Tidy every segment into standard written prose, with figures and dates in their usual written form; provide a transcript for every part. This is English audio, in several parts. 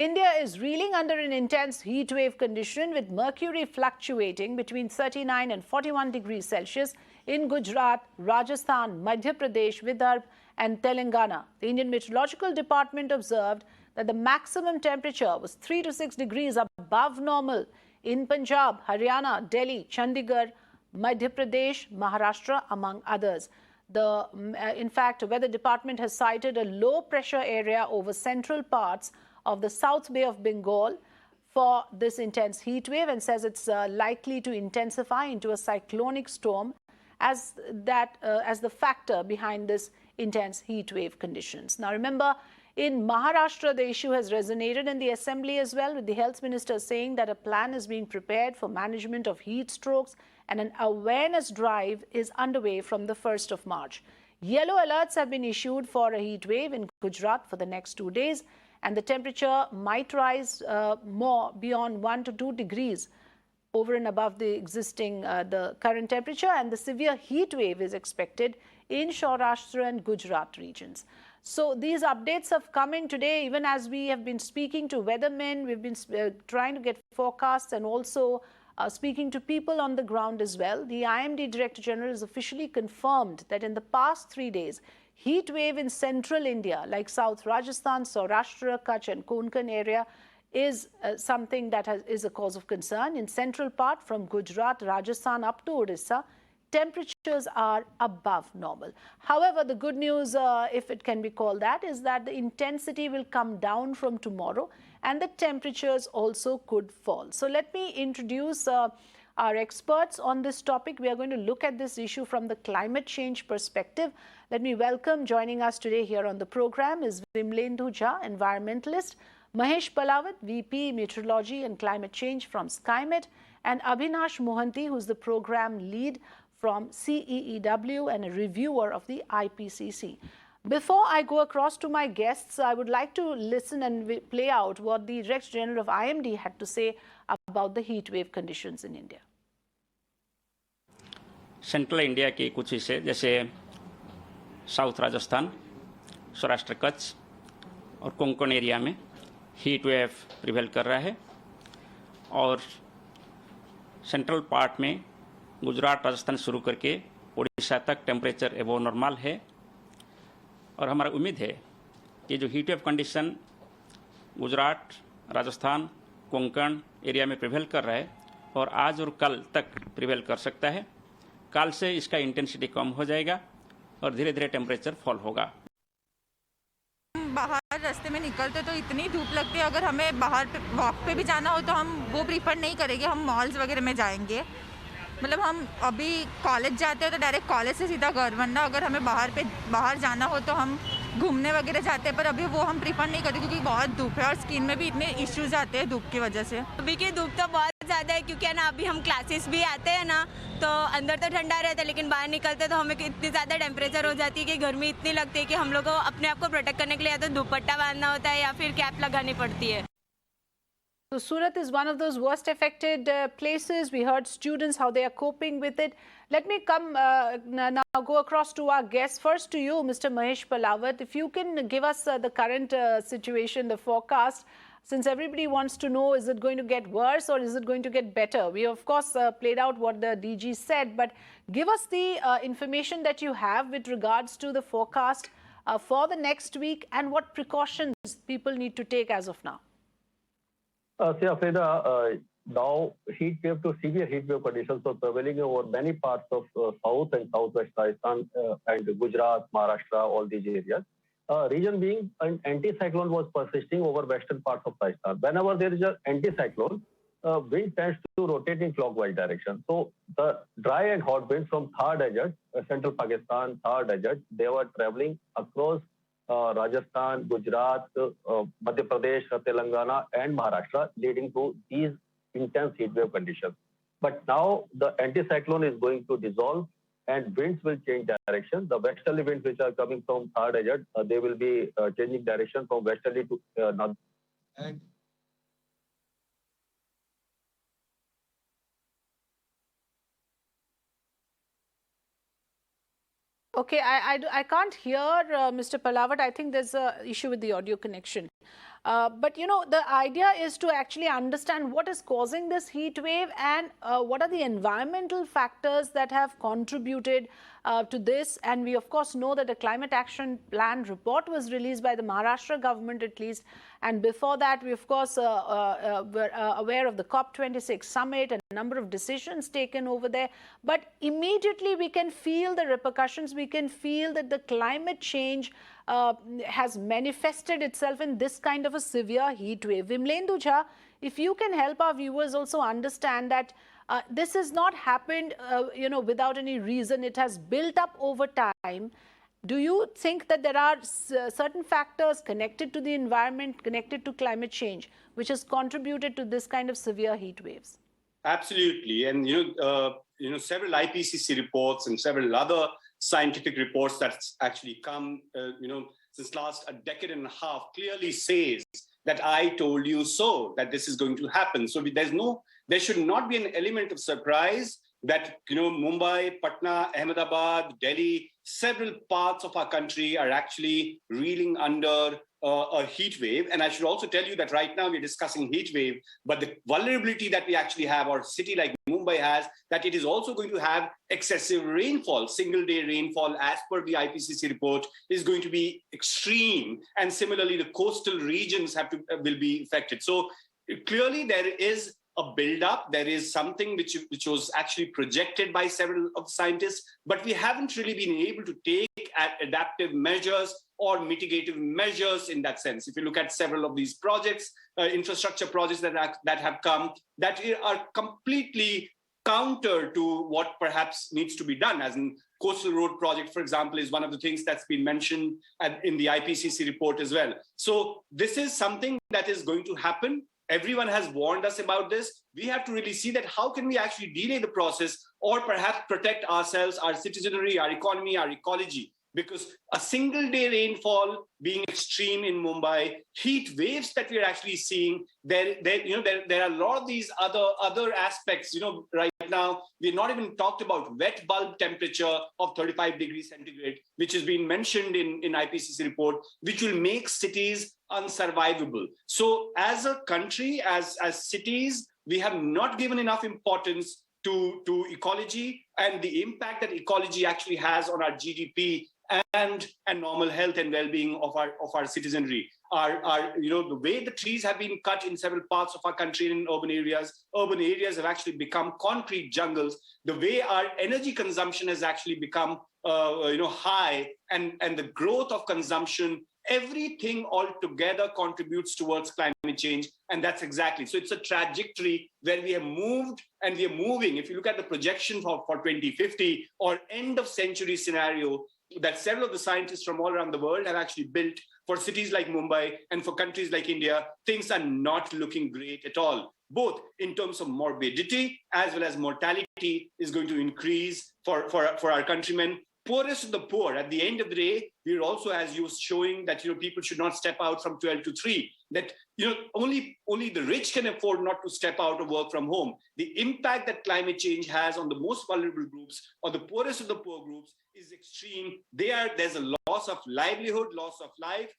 India is reeling under an intense heat wave condition with mercury fluctuating between 39 and 41 degrees Celsius in Gujarat, Rajasthan, Madhya Pradesh, Vidarbha and Telangana. The Indian Meteorological Department observed that the maximum temperature was 3 to 6 degrees above normal in Punjab, Haryana, Delhi, Chandigarh, Madhya Pradesh, Maharashtra, among others. In fact, Weather Department has cited a low pressure area over central parts of the South Bay of Bengal for this intense heat wave and says it's likely to intensify into a cyclonic storm as the factor behind this intense heat wave conditions. Now remember, in Maharashtra, the issue has resonated in the assembly as well, with the health minister saying that a plan is being prepared for management of heat strokes and an awareness drive is underway from the 1st of March. Yellow alerts have been issued for a heat wave in Gujarat for the next 2 days, and the temperature might rise more beyond 1 to 2 degrees over and above the existing, the current temperature, and the severe heat wave is expected in Saurashtra and Gujarat regions. So these updates have come in today, even as we have been speaking to weathermen, we've been trying to get forecasts and also speaking to people on the ground as well. The IMD Director General has officially confirmed that in the past 3 days, heat wave in central India, like South Rajasthan, Saurashtra, Kutch and Konkan area, is something that is a cause of concern. In central part from Gujarat, Rajasthan up to Odisha, temperatures are above normal. However, the good news, if it can be called that, is that the intensity will come down from tomorrow and the temperatures also could fall. So let me introduce our experts on this topic. We are going to look at this issue from the climate change perspective. Let me welcome, joining us today here on the program is Vimlendu Jha, environmentalist, Mahesh Palawat, VP Meteorology and Climate Change from SkyMet, and Abhinash Mohanty, who's the program lead from CEEW and a reviewer of the IPCC. Before I go across to my guests, I would like to listen and play out what the Director General of IMD had to say about the heat wave conditions in India. Central India के कुछ हिस्से जैसे south Rajasthan, Saurashtra Kutch और Konkan area में heat wave prevail कर रहा है और सेंट्रल पार्ट में गुजरात राजस्थान शुरू करके उड़ीसा तक टेम्परेचर एबो नॉर्मल है और हमारा उम्मीद है कि जो heat wave condition Gujarat, Rajasthan, Konkan area में प्रिवेल कर रहा है और आज और कल तक प्रिवेल कर सकता है। कल से इसका इंटेंसिटी कम हो जाएगा और धीरे धीरे टेम्परेचर फॉल होगा। बाहर रास्ते में निकलते तो इतनी धूप लगती है, अगर हमें बाहर वॉक पे भी जाना हो तो हम वो प्रीफर नहीं करेंगे, हम मॉल्स वगैरह में जाएंगे। मतलब हम अभी कॉलेज जाते हैं तो डायरेक्ट कॉलेज से सीधा घर, वरना अगर हमें बाहर जाना हो तो हम घूमने वगैरह जाते हैं, पर अभी वो हम प्रीफर नहीं करते क्योंकि बहुत धूप है और स्किन में भी इतने इश्यूज आते हैं धूप की वजह से। अभी की धूप तो बहुत ज़्यादा है क्योंकि है ना, अभी हम क्लासेस भी आते हैं ना तो अंदर तो ठंडा रहता है लेकिन बाहर निकलते तो हमें इतनी ज़्यादा टेम्परेचर हो जाती है कि गर्मी इतनी लगती है कि हम लोग को अपने आप को प्रोटेक्ट करने के लिए या तो दुपट्टा बांधना होता है या फिर कैप लगानी पड़ती है। So Surat is one of those worst affected places. We heard students how they are coping with it. Let me come now go across to our guests. First to you, Mr. Mahesh Palawat. If you can give us the current situation, the forecast, since everybody wants to know, is it going to get worse or is it going to get better? We of course played out what the DG said, but give us the information that you have with regards to the forecast for the next week and what precautions people need to take as of now. Now heat wave to severe heat wave conditions are prevailing over many parts of south and southwest Rajasthan and Gujarat, Maharashtra, all these areas. Reason being, an anticyclone was persisting over western parts of Rajasthan. Whenever there is an anticyclone, wind tends to rotate in clockwise direction. So the dry and hot winds from Thar Desert, central Pakistan, Thar Desert, they were traveling across Rajasthan, Gujarat, Madhya Pradesh, Telangana and Maharashtra, leading to these intense heat wave conditions. But now the anticyclone is going to dissolve and winds will change direction. The westerly winds which are coming from Thar Desert, they will be changing direction from westerly to north. Okay, I can't hear Mr. Palawat. I think there's an issue with the audio connection. But the idea is to actually understand what is causing this heat wave and what are the environmental factors that have contributed to this. And we, of course, know that the Climate Action Plan report was released by the Maharashtra government, at least. And before that, we, of course, were aware of the COP26 summit and a number of decisions taken over there. But immediately we can feel the repercussions. We can feel that the climate change has manifested itself in this kind of a severe heat wave. Vimlendu Jha, if you can help our viewers also understand that this has not happened, without any reason. It has built up over time. Do you think that there are certain factors connected to the environment, connected to climate change, which has contributed to this kind of severe heat waves? Absolutely. And, several IPCC reports and several other scientific reports that's actually come, since last a decade and a half clearly says that I told you so, that this is going to happen. So there should not be an element of surprise that, Mumbai, Patna, Ahmedabad, Delhi, several parts of our country are actually reeling under a heat wave. And I should also tell you that right now we're discussing heat wave, but the vulnerability that we actually have, or a city like Mumbai has, that it is also going to have excessive rainfall. Single day rainfall, as per the IPCC report, is going to be extreme. And similarly, the coastal regions will be affected. So clearly there is a build-up. There is something which was actually projected by several of the scientists, but we haven't really been able to take adaptive measures or mitigative measures in that sense. If you look at several of these projects, infrastructure projects that have come, that are completely counter to what perhaps needs to be done. As in coastal road project, for example, is one of the things that's been mentioned in the IPCC report as well. So this is something that is going to happen. Everyone has warned us about this. We have to really see that how can we actually delay the process or perhaps protect ourselves, our citizenry, our economy, our ecology. Because a single day rainfall being extreme in Mumbai, heat waves that we're actually seeing, there are a lot of these other aspects. Right now, we're not even talked about wet bulb temperature of 35 degrees centigrade, which has been mentioned in IPCC report, which will make cities unsurvivable. So as a country, as cities, we have not given enough importance to ecology and the impact that ecology actually has on our GDP and normal health and well-being of our citizenry. The way the trees have been cut in several parts of our country in urban areas have actually become concrete jungles. The way our energy consumption has actually become high, and the growth of consumption, everything altogether contributes towards climate change. And that's exactly. So it's a trajectory where we have moved and we are moving. If you look at the projection for 2050 or end of century scenario, that several of the scientists from all around the world have actually built for cities like Mumbai and for countries like India, things are not looking great at all. Both in terms of morbidity as well as mortality is going to increase for our countrymen. Poorest of the poor, at the end of the day, we're also, as you were showing, that people should not step out from 12 to 3. That only the rich can afford not to step out or work from home. The impact that climate change has on the most vulnerable groups or the poorest of the poor groups is extreme. There's a loss of livelihood, loss of life,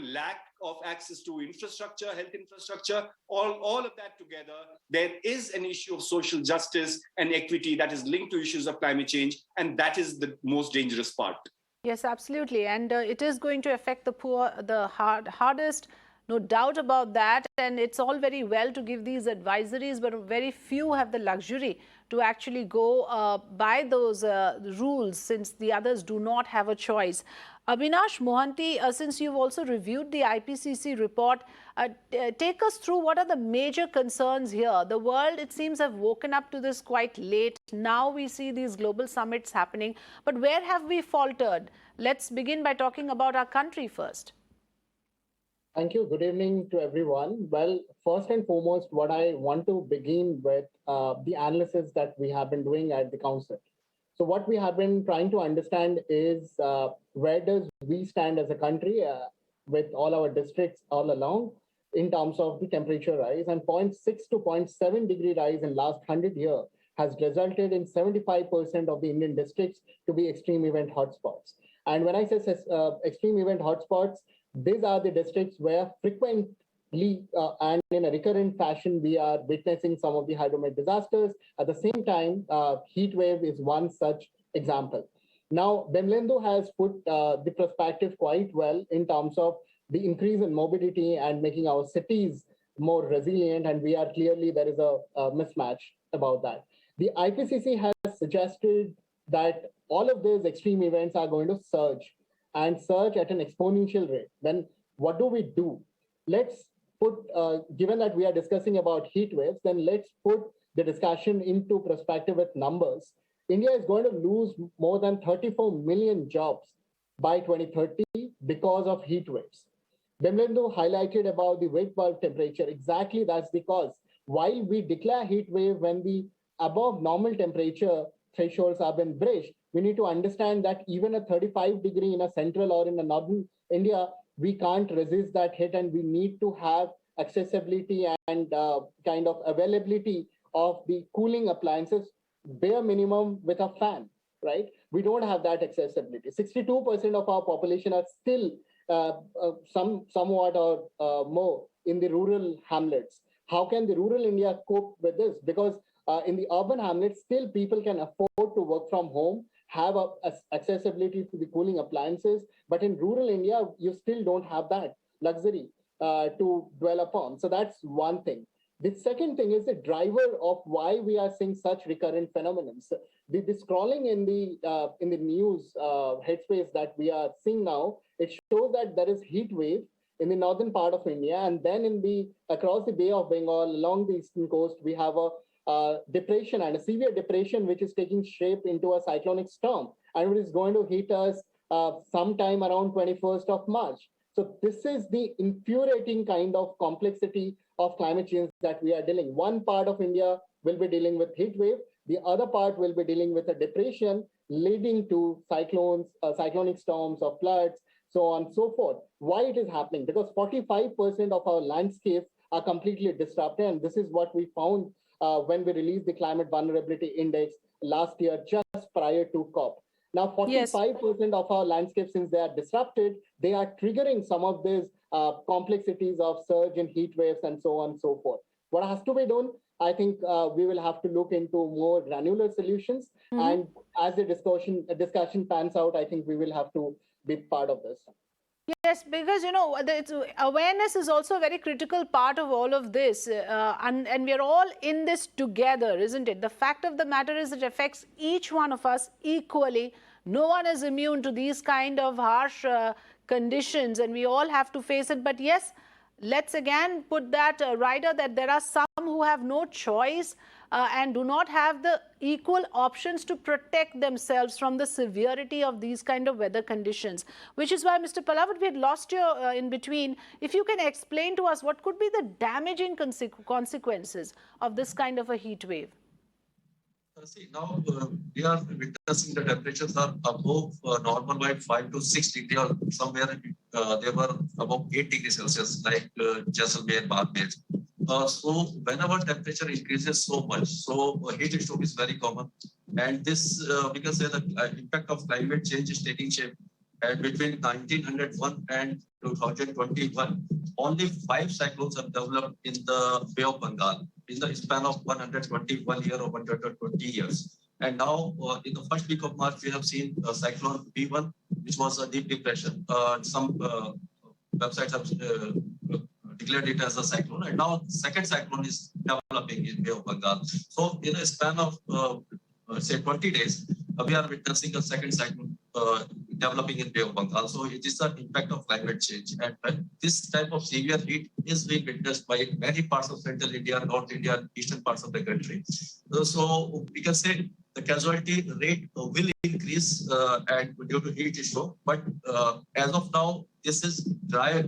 lack of access to infrastructure, health infrastructure, all of that together. There is an issue of social justice and equity that is linked to issues of climate change, and that is the most dangerous part. Yes, absolutely. And it is going to affect the poor the hardest. No doubt about that. And it's all very well to give these advisories, but very few have the luxury to actually go by those rules, since the others do not have a choice. Abhinash Mohanty, since you've also reviewed the IPCC report, take us through what are the major concerns here. The world, it seems, have woken up to this quite late. Now we see these global summits happening. But where have we faltered? Let's begin by talking about our country first. Thank you. Good evening to everyone. Well, first and foremost, what I want to begin with the analysis that we have been doing at the council. So what we have been trying to understand is where does we stand as a country with all our districts all along in terms of the temperature rise, and 0.6 to 0.7 degree rise in last 100 years has resulted in 75% of the Indian districts to be extreme event hotspots. And when I say extreme event hotspots, these are the districts where frequently and in a recurrent fashion, we are witnessing some of the hydromet disasters. At the same time, heat wave is one such example. Now, Bemlendu has put the perspective quite well in terms of the increase in mobility and making our cities more resilient, and we are clearly, there is a mismatch about that. The IPCC has suggested that all of these extreme events are going to surge and surge at an exponential rate. Then what do? Let's put, given that we are discussing about heat waves, then let's put the discussion into perspective with numbers. India is going to lose more than 34 million jobs by 2030 because of heat waves. Bemlendu highlighted about the wet bulb temperature. Exactly, that's because while we declare heat wave when the above normal temperature thresholds have been breached, we need to understand that even a 35 degree in a central or in a northern India, we can't resist that hit, and we need to have accessibility and kind of availability of the cooling appliances, bare minimum with a fan, right? We don't have that accessibility. 62% of our population are still somewhat or more in the rural hamlets. How can the rural India cope with this? Because in the urban hamlets, still people can afford to work from home, have accessibility to the cooling appliances. But in rural India, you still don't have that luxury to dwell upon. So that's one thing. The second thing is the driver of why we are seeing such recurrent phenomena. The scrolling in the news headspace that we are seeing now, it shows that there is heat wave in the northern part of India, and then across the Bay of Bengal, along the eastern coast, we have a depression and a severe depression which is taking shape into a cyclonic storm, and it is going to hit us sometime around 21st of March. So this is the infuriating kind of complexity of climate change that we are dealing. One part of India will be dealing with heat wave. The other part will be dealing with a depression leading to cyclones, cyclonic storms or floods, so on and so forth. Why it is happening? Because 45% of our landscapes are completely disrupted. And this is what we found when we released the Climate Vulnerability Index last year, just prior to COP. Now, 45% of our landscapes, since they are disrupted, they are triggering some of these complexities of surge and heat waves and so on and so forth. What has to be done? I think we will have to look into more granular solutions. Mm-hmm. And as the discussion pans out, I think we will have to be part of this. Yes, because, awareness is also a very critical part of all of this. And we are all in this together, isn't it? The fact of the matter is it affects each one of us equally. No one is immune to these kind of harsh conditions, and we all have to face it. But yes, let's again put that rider that there are some who have no choice and do not have the equal options to protect themselves from the severity of these kind of weather conditions, which is why, Mr. Palavat, we had lost you in between. If you can explain to us what could be the damaging consequences of this kind of a heat wave. See, now we are witnessing the temperatures are above normal by 5 to 6 degrees, or somewhere they were above 8 degrees Celsius, like Jaisalmer, Barmer. So whenever temperature increases so much, so heat stroke is very common. And this, we can say the impact of climate change is taking shape. And between 1901 and 2021, only 5 cyclones have developed in the Bay of Bengal in the span of 121 years or 120 years. And now, in the first week of March, we have seen cyclone B1, which was a deep depression. Some websites have declared it as a cyclone, and now second cyclone is developing in Bay of Bengal. So, in a span of say 20 days, we are witnessing a second cyclone developing in Bay of Bengal. So it is the impact of climate change. And this type of severe heat is being witnessed by many parts of Central India, North India, eastern parts of the country. So we can say the casualty rate will increase and due to heat stroke. But as of now, this is dry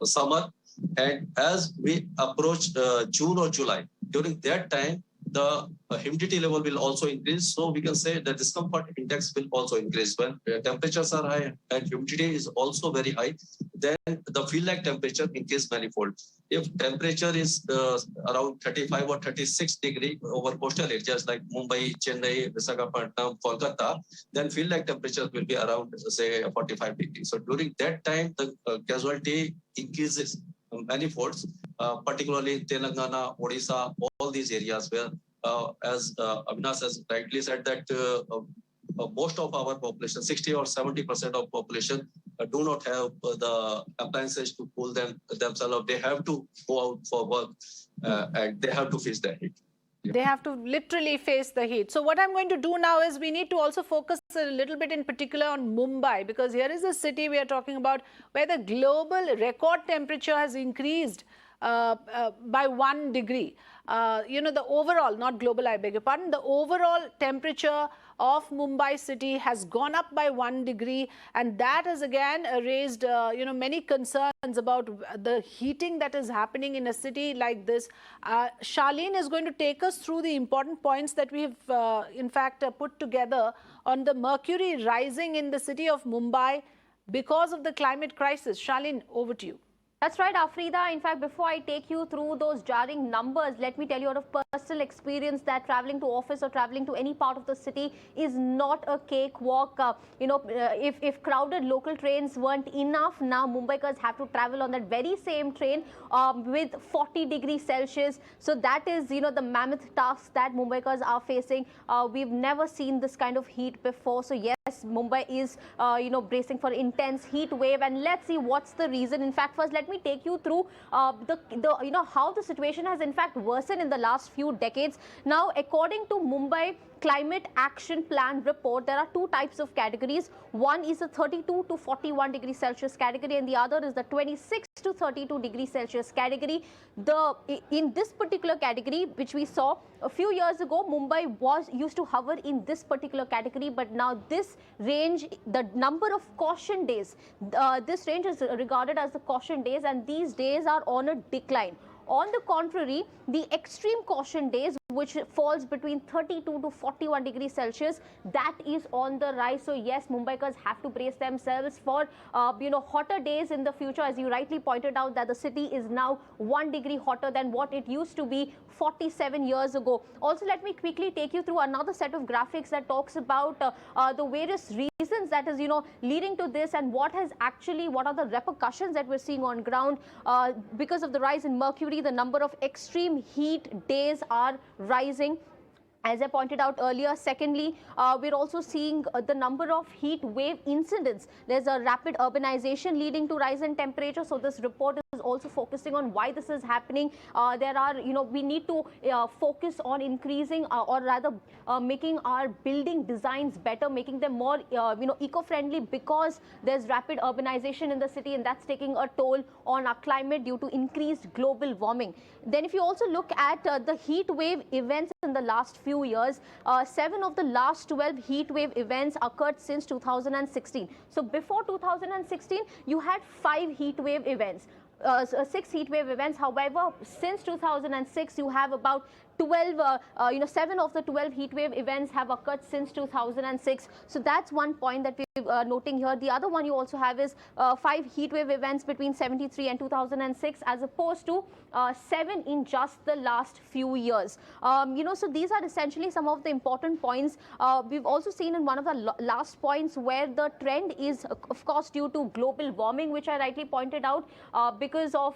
summer. And as we approach June or July, during that time, the humidity level will also increase. So we can say the discomfort index will also increase. When temperatures are high and humidity is also very high, then the feel like temperature increase manifold. If temperature is around 35 or 36 degree over coastal areas like Mumbai, Chennai, Visakhapatnam, Kolkata, then feel like temperature will be around say 45 degrees. So during that time, the casualty increases manifolds, particularly in Telangana, Odisha, all these areas where, as Avinash has rightly said, that most of our population, 60 or 70% of population, do not have the appliances to cool themselves. They have to go out for work and they have to face the heat. They have to literally face the heat. So what I'm going to do now is we need to also focus a little bit in particular on Mumbai, because here is a city we are talking about where the global record temperature has increased by 1 degree. The overall, not global, I beg your pardon, the overall temperature of Mumbai city has gone up by 1 degree, and that has again raised many concerns about the heating that is happening in a city like this. Charlene is going to take us through the important points that we have in fact put together on the mercury rising in the city of Mumbai because of the climate crisis. Charlene, over to you. That's right, Afrida. In fact, before I take you through those jarring numbers, let me tell you out of personal experience that traveling to office or traveling to any part of the city is not a cakewalk. If crowded local trains weren't enough, now Mumbaikars have to travel on that very same train with 40 degrees Celsius. So that is, the mammoth task that Mumbaikars are facing. We've never seen this kind of heat before. So yes, Mumbai is, bracing for intense heat wave. And let's see what's the reason. In fact, first, let me take you through how the situation has in fact worsened in the last few decades. Now, according to Mumbai Climate Action Plan report, there are two types of categories. One is the 32 to 41 degrees Celsius category, and the other is the 26 to 32 degrees Celsius category. In this particular category, which we saw a few years ago, Mumbai used to hover in this particular category, but now this range, the number of caution days, this range is regarded as the caution days, and these days are on a decline. On the contrary, the extreme caution days, which falls between 32 to 41 degrees Celsius, that is on the rise. So yes, Mumbaikars have to brace themselves for hotter days in the future. As you rightly pointed out, that the city is now 1 degree hotter than what it used to be 47 years ago. Also, let me quickly take you through another set of graphics that talks about the various reasons that is leading to this, and what are the repercussions that we're seeing on ground because of the rise in mercury. The number of extreme heat days are rising, as I pointed out earlier. Secondly, we're also seeing the number of heat wave incidents. There's a rapid urbanization leading to rise in temperature. So this report is also focusing on why this is happening. We need to focus on increasing or rather making our building designs better, making them more eco-friendly, because there's rapid urbanization in the city, and that's taking a toll on our climate due to increased global warming. Then if you also look at the heat wave events in the last few years, 7 of the last 12 heat wave events occurred since 2016. So before 2016, you had 5 heat wave events. 6 heat wave events. However, since 2006, you have about 7 of the 12 heat wave events have occurred since 2006. So that's one point that we're noting here. The other one you also have is 5 heat wave events between 73 and 2006, as opposed to 7 in just the last few years. So these are essentially some of the important points. We've also seen in one of the last points where the trend is, of course, due to global warming, which I rightly pointed out, because of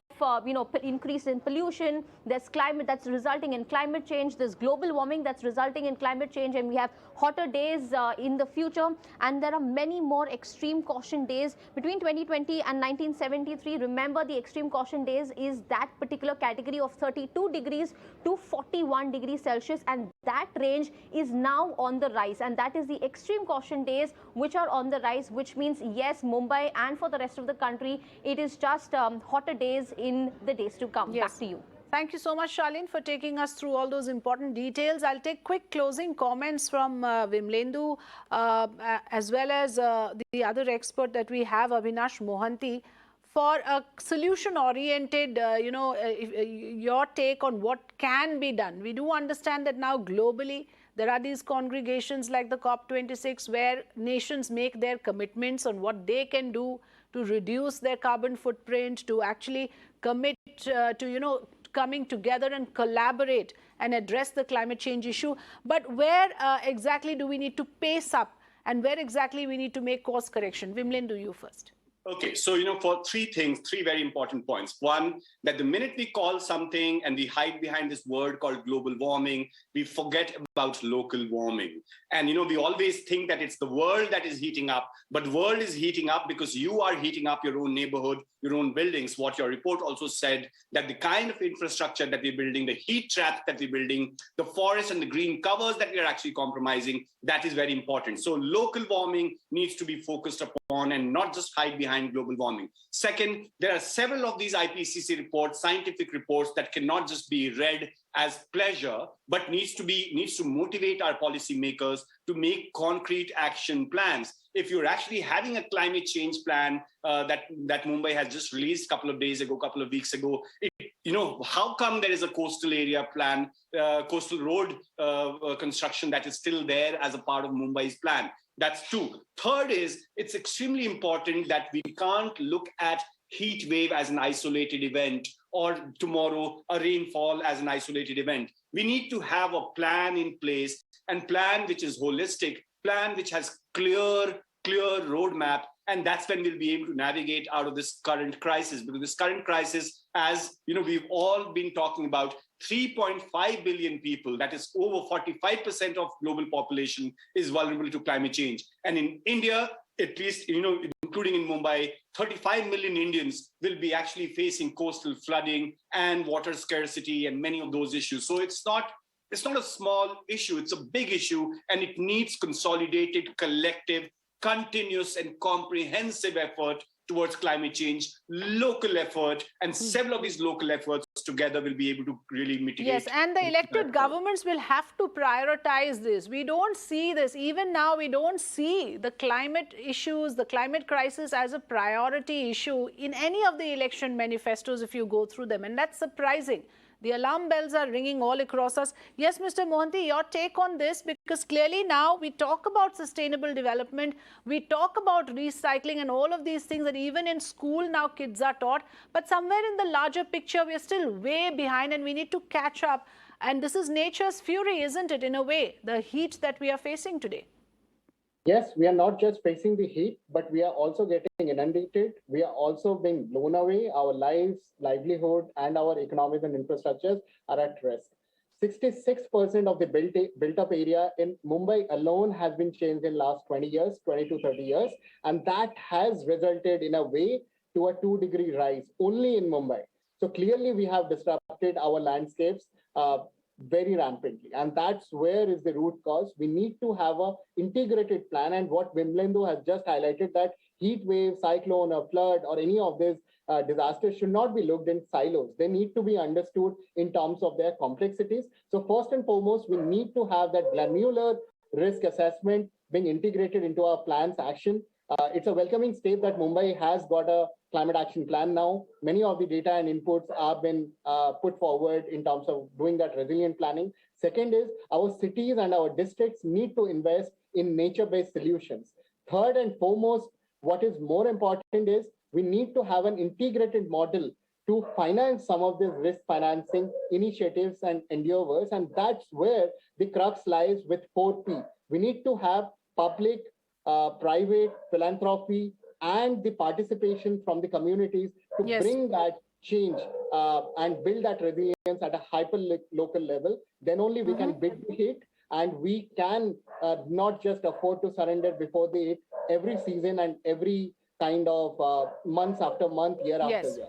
increase in pollution. There's climate that's resulting in climate change. There's global warming that's resulting in climate change, and we have hotter days in the future. And there are many more extreme caution days between 2020 and 1973. Remember, the extreme caution days is that particular category of 32 degrees to 41 degrees Celsius, and that range is now on the rise, and that is the extreme caution days which are on the rise, which means yes, Mumbai and for the rest of the country, it is just hotter days in the days to come. Yes. Back to you. Thank you so much, Charlene, for taking us through all those important details. I'll take quick closing comments from Vimlendu, as well as the other expert that we have, Avinash Mohanty. for a solution-oriented, your take on what can be done. We do understand that now globally there are these congregations like the COP26 where nations make their commitments on what they can do to reduce their carbon footprint, to actually commit to, coming together and collaborate and address the climate change issue. But where exactly do we need to pace up, and where exactly we need to make course correction? Vimalendra, you first. Okay, so, for three very important points. One, that the minute we call something and we hide behind this word called global warming, we forget about local warming. And, we always think that it's the world that is heating up, but the world is heating up because you are heating up your own neighborhood, your own buildings. What your report also said, that the kind of infrastructure that we're building, the heat traps that we're building, the forest and the green covers that we are actually compromising, that is very important. So local warming needs to be focused upon and not just hide behind global warming. Second, there are several of these IPCC reports, scientific reports, that cannot just be read as pleasure, but needs to motivate our policymakers to make concrete action plans. If you're actually having a climate change plan that Mumbai has just released a couple of weeks ago, how come there is a coastal area plan, coastal road construction that is still there as a part of Mumbai's plan? That's two. Third is, it's extremely important that we can't look at heat wave as an isolated event, or tomorrow a rainfall as an isolated event. We need to have a plan in place, and plan which is holistic, plan which has clear roadmap, and that's when we'll be able to navigate out of this current crisis. Because this current crisis, as we've all been talking about, 3.5 billion people, that is over 45% of global population, is vulnerable to climate change. And in India, at least, including in Mumbai, 35 million Indians will be actually facing coastal flooding and water scarcity and many of those issues. So it's not a small issue, it's a big issue, and it needs consolidated, collective, continuous and comprehensive effort towards climate change, local effort, and several of these local efforts together will be able to really mitigate. Yes, and the elected governments will have to prioritize this. We don't see this. Even now, we don't see the climate issues, the climate crisis as a priority issue in any of the election manifestos if you go through them. And that's surprising. The alarm bells are ringing all across us. Yes, Mr. Mohanty, your take on this, because clearly now we talk about sustainable development, we talk about recycling and all of these things that even in school now kids are taught. But somewhere in the larger picture, we are still way behind and we need to catch up. And this is nature's fury, isn't it, in a way, the heat that we are facing today? Yes, we are not just facing the heat, but we are also getting inundated. We are also being blown away. Our lives, livelihood, and our economies and infrastructures are at risk. 66% of the built up area in Mumbai alone has been changed in last 20 years, 20 to 30 years. And that has resulted in a way to a 2-degree rise only in Mumbai. So clearly we have disrupted our landscapes very rampantly. And that's where is the root cause. We need to have an integrated plan. And what Vimalendra has just highlighted, that heat wave, cyclone, or flood, or any of these disasters should not be looked in silos. They need to be understood in terms of their complexities. So first and foremost, we need to have that granular risk assessment being integrated into our plan's action. It's a welcoming step that Mumbai has got a climate action plan now. Many of the data and inputs have been put forward in terms of doing that resilient planning. Second is, our cities and our districts need to invest in nature-based solutions. Third and foremost, what is more important is we need to have an integrated model to finance some of these risk financing initiatives and endeavors. And that's where the crux lies with 4P. We need to have public, private, philanthropy, and the participation from the communities to bring that change and build that resilience at a hyper-local level. Then only we can beat the heat, and we can not just afford to surrender before the heat every season and every kind of months after month, year after year.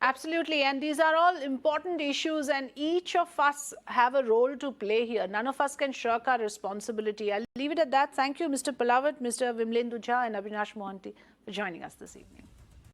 Absolutely, and these are all important issues, and each of us have a role to play here. None of us can shirk our responsibility. I'll leave it at that. Thank you, Mr. Palawat, Mr. Vimalendra Jha, and Avinash Mohanty for joining us this evening.